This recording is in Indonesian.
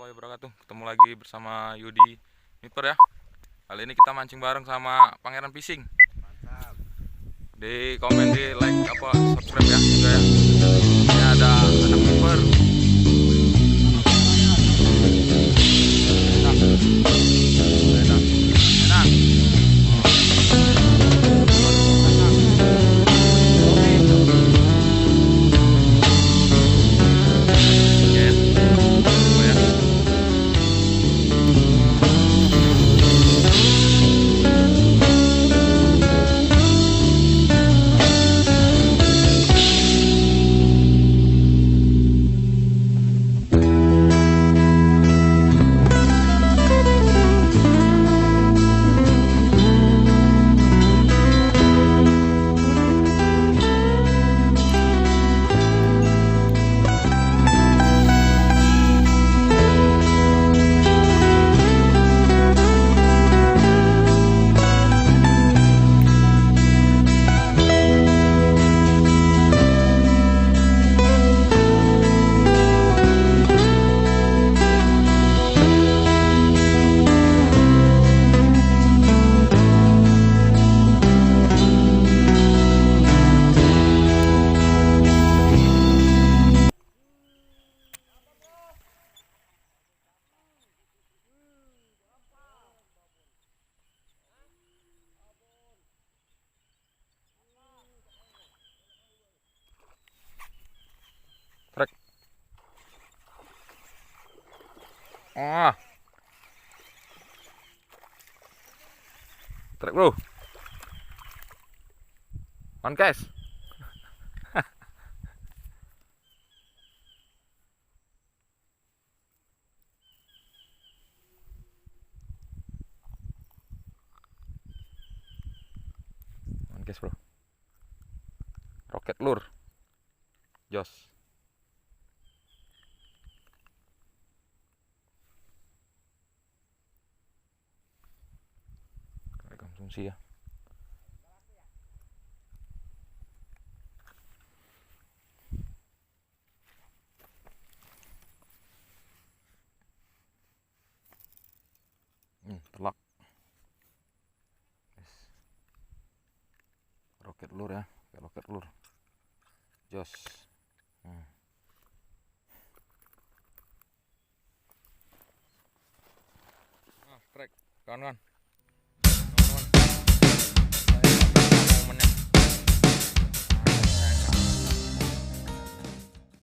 warahmatullahi wabarakatuh. Ketemu lagi bersama Yudi Miper ya. Kali ini kita mancing bareng sama Pangeran Fishing. Mantap. Di komen, di like, subscribe ya juga ya. Ini ada anak Miper. Enak. Enak. Trek. Ah. Trek bro. On guys. On guys bro. Roket lur. Jos. Konsumsi ya. Telak. Roket lur ya, roket lur. Jos. Trek, kawan-kawan.